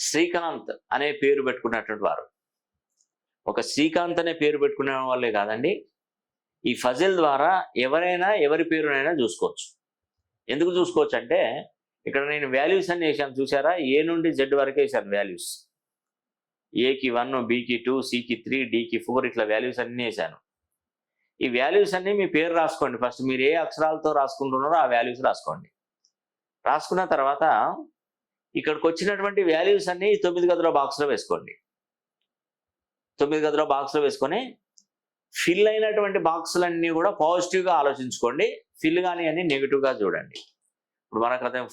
శ్రీకాంత్ అనే పేరు పెట్టుకున్నటువంటి వారు, ఒక శ్రీకాంత్ అనే పేరు పెట్టుకునే వాళ్ళే కాదండి, ఈ ఫజిల్ ద్వారా ఎవరైనా ఎవరి పేరునైనా చూసుకోవచ్చు. ఎందుకు చూసుకోవచ్చు అంటే, ఇక్కడ నేను వాల్యూస్ అన్ని వేసాను చూసారా, ఏ నుండి జెడ్ వరకే వేసాను వాల్యూస్. ఏకి 1, బికి 2, సికి 3, డికి 4 ఇట్లా వాల్యూస్ అన్నీ వేసాను. ఈ వాల్యూస్ అన్నీ మీ పేరు రాసుకోండి. ఫస్ట్ మీరు ఏ అక్షరాలతో రాసుకుంటున్నారో ఆ వాల్యూస్ రాసుకోండి. రాసుకున్న తర్వాత ఇక్కడికి వచ్చినటువంటి వాల్యూస్ అన్నీ 9 గదుల బాక్స్లో వేసుకోండి. 9 గదుల బాక్స్లో వేసుకొని ఫిల్ అయినటువంటి బాక్సులన్నీ కూడా పాజిటివ్గా ఆలోచించుకోండి, ఫిల్ కానీ అన్ని నెగిటివ్గా చూడండి. ఇప్పుడు మనకు అర్థం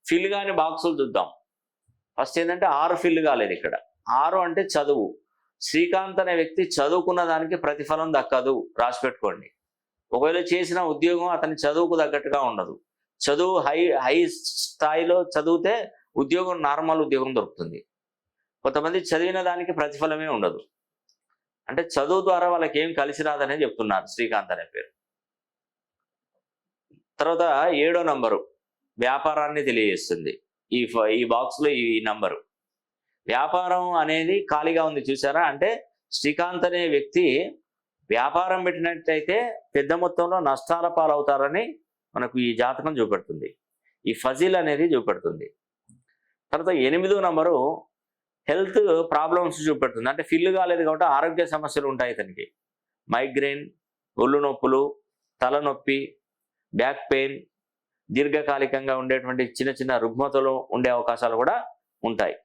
ఫిల్ కాని బాక్సులు చూద్దాం. ఫస్ట్ ఏంటంటే 6 ఫిల్ కాలేదు. ఇక్కడ 6 అంటే చదువు. శ్రీకాంత్ అనే వ్యక్తి చదువుకున్న దానికి ప్రతిఫలం దక్కదు, రాసి పెట్టుకోండి. ఒకవేళ చేసిన ఉద్యోగం అతని చదువుకు తగ్గట్టుగా ఉండదు. చదువు హై స్థాయిలో చదివితే ఉద్యోగం నార్మల్ ఉద్యోగం దొరుకుతుంది. కొంతమంది చదివిన దానికి ప్రతిఫలమే ఉండదు. అంటే చదువు ద్వారా వాళ్ళకి ఏం కలిసి రాదనే చెప్తున్నారు శ్రీకాంత్ అనే పేరు. తర్వాత 7వ నంబరు వ్యాపారాన్ని తెలియజేస్తుంది. ఈ బాక్స్లో ఈ నంబరు వ్యాపారం అనేది ఖాళీగా ఉంది చూసారా, అంటే శ్రీకాంత్ అనే వ్యక్తి వ్యాపారం పెట్టినట్టయితే పెద్ద మొత్తంలో నష్టాల పాలవుతారని మనకు ఈ జాతకం చూపెడుతుంది, ఈ ఫజిల్ అనేది చూపెడుతుంది. తర్వాత 8వ నంబరు హెల్త్ ప్రాబ్లమ్స్ చూపెడుతుంది. అంటే ఫిల్ కాలేదు కాబట్టి ఆరోగ్య సమస్యలు ఉంటాయి ఇతనికి. మైగ్రేన్, ఒళ్ళు నొప్పులు, తలనొప్పి, బ్యాక్ పెయిన్, దీర్ఘకాలికంగా ఉండేటువంటి చిన్న చిన్న రుగ్మతలు ఉండే అవకాశాలు కూడా ఉంటాయి.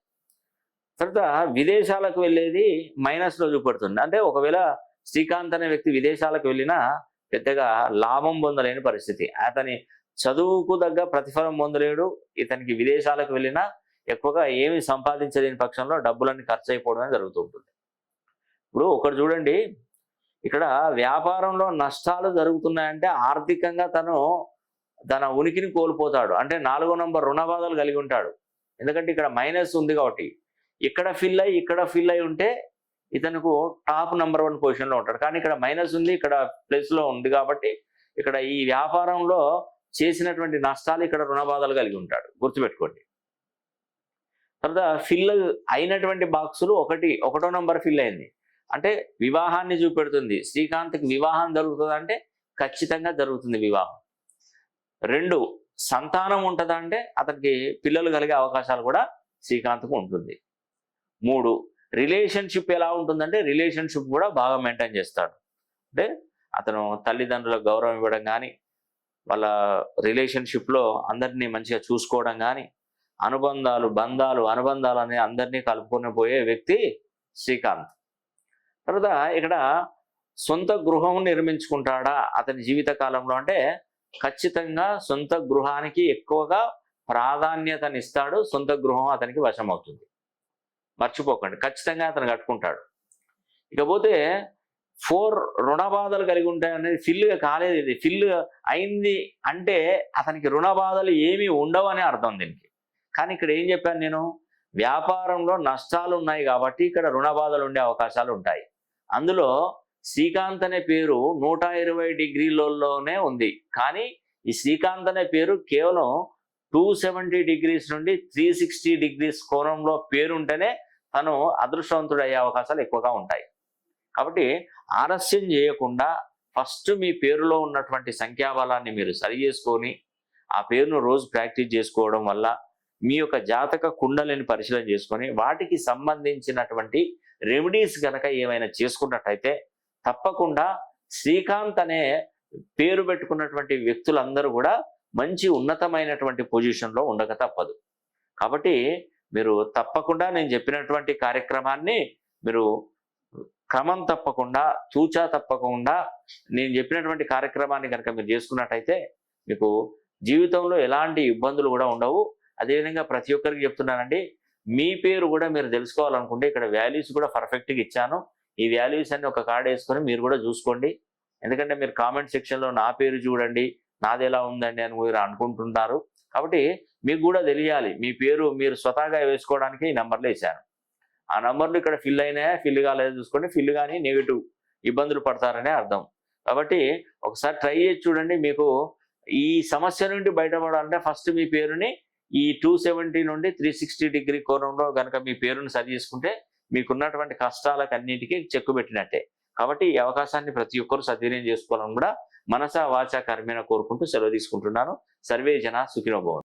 తర్వాత విదేశాలకు వెళ్ళేది మైనస్లో చూపెడుతుంది. అంటే ఒకవేళ శ్రీకాంత్ అనే వ్యక్తి విదేశాలకు వెళ్ళినా పెద్దగా లాభం పొందలేని పరిస్థితి. అతని చదువుకు తగ్గ ప్రతిఫలం పొందలేడు. ఇతనికి విదేశాలకు వెళ్ళినా ఎక్కువగా ఏమి సంపాదించలేని పక్షంలో డబ్బులన్నీ ఖర్చు అయిపోవడమే జరుగుతూ ఉంటుంది. ఇప్పుడు ఒకటి చూడండి, ఇక్కడ వ్యాపారంలో నష్టాలు జరుగుతున్నాయంటే ఆర్థికంగా తన ఉనికిని కోల్పోతాడు. అంటే 4వ నంబర్ రుణ బాధలు కలిగి ఉంటాడు. ఎందుకంటే ఇక్కడ మైనస్ ఉంది కాబట్టి. ఇక్కడ ఫిల్ అయి ఉంటే ఇతనుకు టాప్ నంబర్ 1 పొజిషన్లో ఉంటాడు. కానీ ఇక్కడ మైనస్ ఉంది, ఇక్కడ ప్లస్లో ఉంది కాబట్టి ఇక్కడ ఈ వ్యాపారంలో చేసినటువంటి నష్టాలు ఇక్కడ రుణ బాధలు కలిగి ఉంటాడు, గుర్తుపెట్టుకోండి. తర్వాత ఫిల్ అయినటువంటి బాక్సులు 1వ నంబర్ ఫిల్ అయింది అంటే వివాహాన్ని చూపెడుతుంది. శ్రీకాంత్కి వివాహం జరుగుతుంది అంటే ఖచ్చితంగా జరుగుతుంది వివాహం. 2 సంతానం ఉంటుందా అంటే అతనికి పిల్లలు కలిగే అవకాశాలు కూడా శ్రీకాంత్కు ఉంటుంది. 3 రిలేషన్షిప్ ఎలా ఉంటుందంటే రిలేషన్షిప్ కూడా బాగా మెయింటైన్ చేస్తాడు. అంటే అతను తల్లిదండ్రులకు గౌరవం ఇవ్వడం కానీ, వాళ్ళ రిలేషన్షిప్లో అందరినీ మంచిగా చూసుకోవడం కానీ, అనుబంధాలు అనే అందరినీ కలుపుకొని పోయే వ్యక్తి శ్రీకాంత్. తర్వాత ఇక్కడ సొంత గృహం నిర్మించుకుంటాడా అతని జీవిత కాలంలో అంటే ఖచ్చితంగా సొంత గృహానికి ఎక్కువగా ప్రాధాన్యతనిస్తాడు. సొంత గృహం అతనికి వశం అవుతుంది, మర్చిపోకండి. ఖచ్చితంగా అతను కట్టుకుంటాడు. ఇకపోతే 4 రుణ బాధలు కలిగి ఉంటాయి అనేది ఫిల్గా కాలేదు. ఇది ఫిల్ అయింది అంటే అతనికి రుణ బాధలు ఏమీ ఉండవని అర్థం దీనికి. కానీ ఇక్కడ ఏం చెప్పాను నేను, వ్యాపారంలో నష్టాలు ఉన్నాయి కాబట్టి ఇక్కడ రుణ బాధలు ఉండే అవకాశాలు ఉంటాయి. అందులో శ్రీకాంత్ అనే పేరు 120 డిగ్రీలలోనే ఉంది. కానీ ఈ శ్రీకాంత్ అనే పేరు కేవలం 270 డిగ్రీస్ నుండి 360 డిగ్రీస్ కోణంలో పేరుంటేనే తను అదృష్టవంతుడు అయ్యే అవకాశాలు ఎక్కువగా ఉంటాయి. కాబట్టి ఆలస్యం చేయకుండా ఫస్ట్ మీ పేరులో ఉన్నటువంటి సంఖ్యాబలాన్ని మీరు సరి చేసుకొని ఆ పేరును రోజు ప్రాక్టీస్ చేసుకోవడం వల్ల మీ యొక్క జాతక కుండలిని పరిశీలన చేసుకొని వాటికి సంబంధించినటువంటి రెమెడీస్ కనుక ఏమైనా చేసుకున్నట్టయితే తప్పకుండా శ్రీకాంత్ అనే పేరు పెట్టుకున్నటువంటి వ్యక్తులందరూ కూడా మంచి ఉన్నతమైనటువంటి పొజిషన్లో ఉండక తప్పదు. కాబట్టి మీరు తప్పకుండా నేను చెప్పినటువంటి కార్యక్రమాన్ని మీరు క్రమం తప్పకుండా తూచా తప్పకుండా నేను చెప్పినటువంటి కార్యక్రమాన్ని కనుక మీరు చేసుకున్నట్టయితే మీకు జీవితంలో ఎలాంటి ఇబ్బందులు కూడా ఉండవు. అదేవిధంగా ప్రతి ఒక్కరికి చెప్తున్నానండి, మీ పేరు కూడా మీరు తెలుసుకోవాలనుకుంటే ఇక్కడ వాల్యూస్ కూడా పర్ఫెక్ట్గా ఇచ్చాను. ఈ వాల్యూస్ అన్ని ఒక కార్డ్ వేసుకొని మీరు కూడా చూసుకోండి. ఎందుకంటే మీరు కామెంట్ సెక్షన్లో నా పేరు చూడండి, నాది ఎలా ఉందండి అని మీరు అనుకుంటుంటారు. కాబట్టి మీకు కూడా తెలియాలి, మీ పేరు మీరు స్వతహాగా వేసుకోవడానికి ఈ నెంబర్లు వేసాను. ఆ నెంబర్లు ఇక్కడ ఫిల్ అయినాయా ఫిల్ కాలేదో చూసుకోండి. ఫిల్ కానీ నెగిటివ్ ఇబ్బందులు పడతారనే అర్థం. కాబట్టి ఒకసారి ట్రై చేసి చూడండి. మీకు ఈ సమస్య నుండి బయటపడాలంటే ఫస్ట్ మీ పేరుని ఈ 270 నుండి 360 డిగ్రీ కోణంలో కనుక మీ పేరును సరి చేసుకుంటే మీకున్నటువంటి కష్టాలకు అన్నిటికీ చెక్కు పెట్టినట్టే. కాబట్టి ఈ అవకాశాన్ని ప్రతి ఒక్కరు సద్వినియోగం చేసుకోవాలని కూడా మనసా వాచా కర్మేణ కోరుకుంటూ సెలవు తీసుకుంటున్నాను. సర్వే జన సుఖినో భవంతు.